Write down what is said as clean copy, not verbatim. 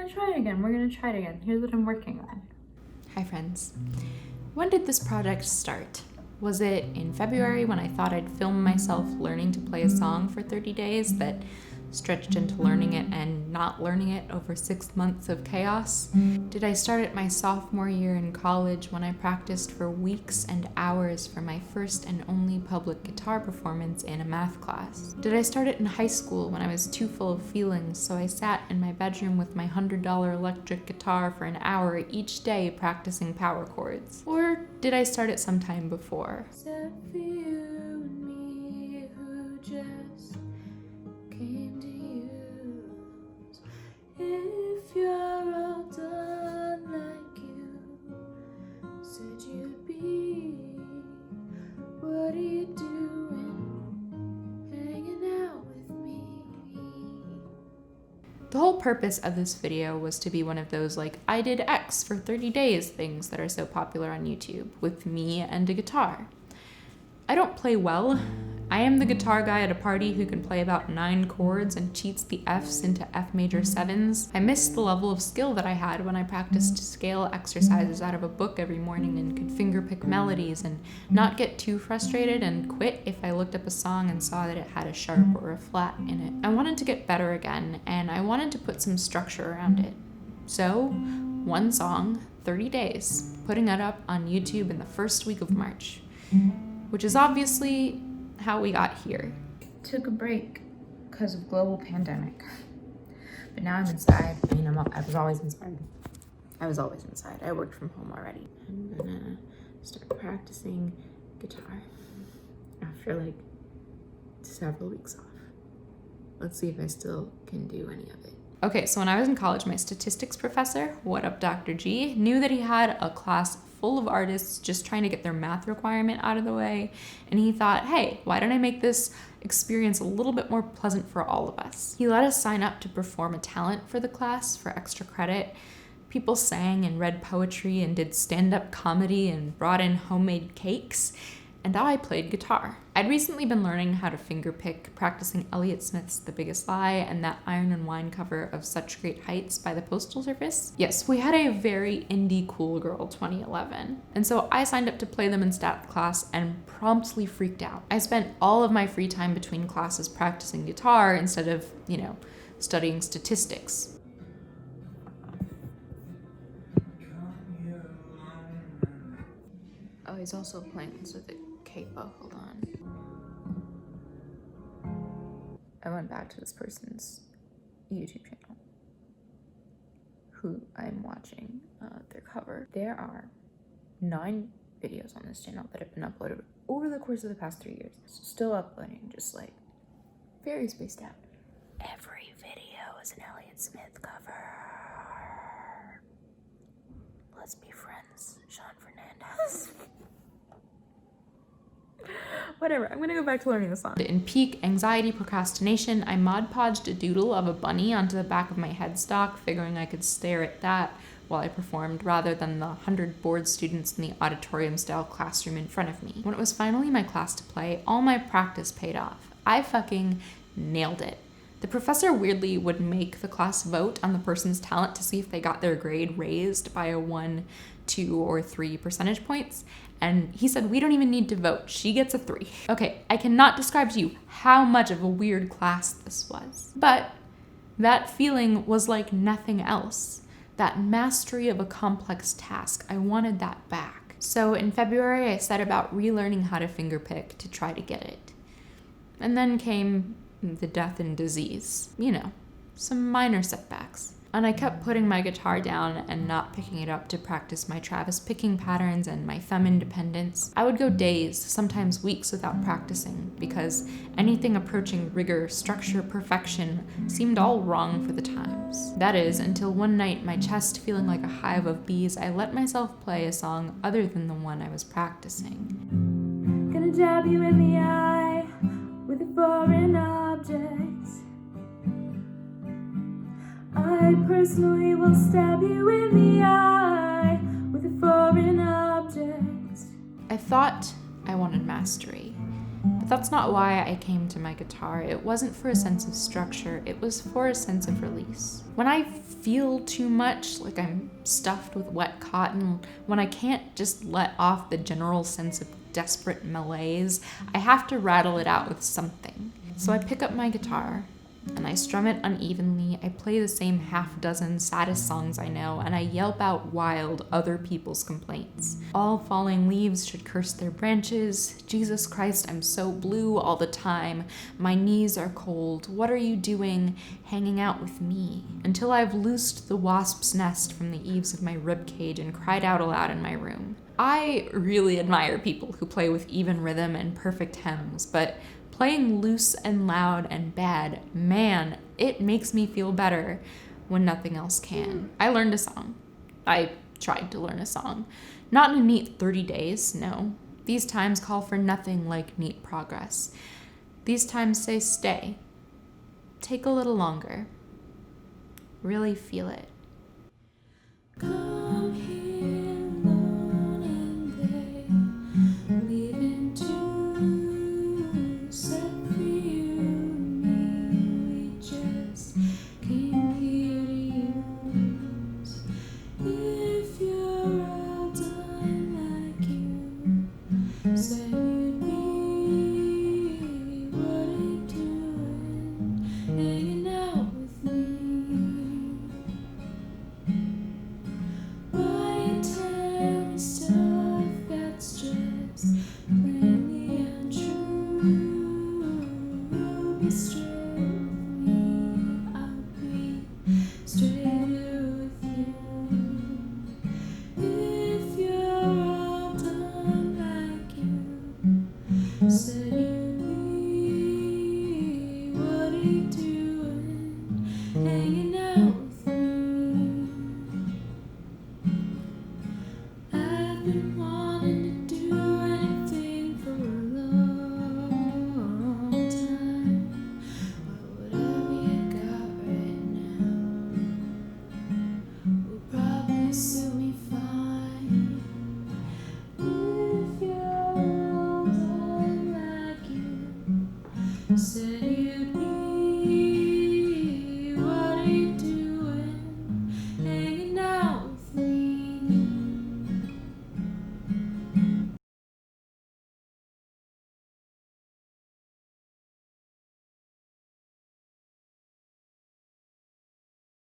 gonna try it again. We're gonna try it again. Here's what I'm working on. Hi friends. When did this project start? Was it in February when I thought I'd film myself learning to play a song for 30 days that stretched into learning it and not learning it over 6 months of chaos? Did I start at my sophomore year in college when I practiced for weeks and hours for my first and only public guitar performance in a math class? Did I start it in high school when I was too full of feelings, so I sat in my bedroom with my $100 electric guitar for an hour each day practicing power chords? Or did I start it sometime before? Except for you and me, who just came to use. If you're all done like you said you'd be, what are you doing hanging out with me? The whole purpose of this video was to be one of those like I did X for 30 days things that are so popular on YouTube with me and a guitar. I don't play well. I am the guitar guy at a party who can play about 9 chords and cheats the Fs into F major 7s. I missed the level of skill that I had when I practiced scale exercises out of a book every morning and could finger pick melodies and not get too frustrated and quit if I looked up a song and saw that it had a sharp or a flat in it. I wanted to get better again, and I wanted to put some structure around it. So, one song, 30 days, putting it up on YouTube in the first week of March, which is obviously how we got here. Took a break because of global pandemic, but now I'm inside. I mean, I was always inside. I worked from home already. I'm gonna start practicing guitar after like several weeks off. Let's see if I still can do any of it. Okay, so when I was in college, my statistics professor, what up Dr. G, knew that he had a class full of artists just trying to get their math requirement out of the way, and he thought, hey, why don't I make this experience a little bit more pleasant for all of us? He let us sign up to perform a talent for the class for extra credit. People sang and read poetry and did stand-up comedy and brought in homemade cakes, and I played guitar. I'd recently been learning how to fingerpick, practicing Elliott Smith's The Biggest Lie and that Iron and Wine cover of Such Great Heights by the Postal Service. Yes, we had a very indie cool girl 2011. And so I signed up to play them in stat class and promptly freaked out. I spent all of my free time between classes practicing guitar instead of, studying statistics. Oh, he's also playing this with a capo. Hold on. I went back to this person's YouTube channel, who I'm watching their cover. There are 9 videos on this channel that have been uploaded over the course of the past 3 years. Still uploading, just like very spaced out. Every video is an Elliott Smith cover. Let's be friends, Sean Fernandez. Whatever, I'm gonna go back to learning the song. In peak anxiety procrastination, I Mod Podged a doodle of a bunny onto the back of my headstock, figuring I could stare at that while I performed rather than the 100 bored students in the auditorium-style classroom in front of me. When it was finally my class to play, all my practice paid off. I fucking nailed it. The professor weirdly would make the class vote on the person's talent to see if they got their grade raised by a 1, 2, or 3 percentage points. And he said, we don't even need to vote. She gets a 3. Okay, I cannot describe to you how much of a weird class this was. But that feeling was like nothing else. That mastery of a complex task, I wanted that back. So in February, I set about relearning how to fingerpick to try to get it. And then came the death and disease. Some minor setbacks. And I kept putting my guitar down and not picking it up to practice my Travis picking patterns and my thumb independence. I would go days, sometimes weeks without practicing because anything approaching rigor, structure, perfection seemed all wrong for the times. That is, until one night, my chest feeling like a hive of bees, I let myself play a song other than the one I was practicing. Gonna jab you in the eye with a foreign object. I personally will stab you in the eye with a foreign object. I thought I wanted mastery, But that's not why I came to my guitar. It wasn't for a sense of structure, it was for a sense of release. When I feel too much, like I'm stuffed with wet cotton, when I can't just let off the general sense of desperate malaise, I have to rattle it out with something. So I pick up my guitar, and I strum it unevenly. I play the same half-dozen saddest songs I know, and I yelp out wild other people's complaints. All falling leaves should curse their branches. Jesus Christ, I'm so blue all the time. My knees are cold. What are you doing hanging out with me? Until I've loosed the wasp's nest from the eaves of my ribcage and cried out aloud in my room. I really admire people who play with even rhythm and perfect hems, but playing loose and loud and bad, man, it makes me feel better when nothing else can. I learned a song. I tried to learn a song. Not in a neat 30 days, no. These times call for nothing like neat progress. These times say stay. Take a little longer. Really feel it.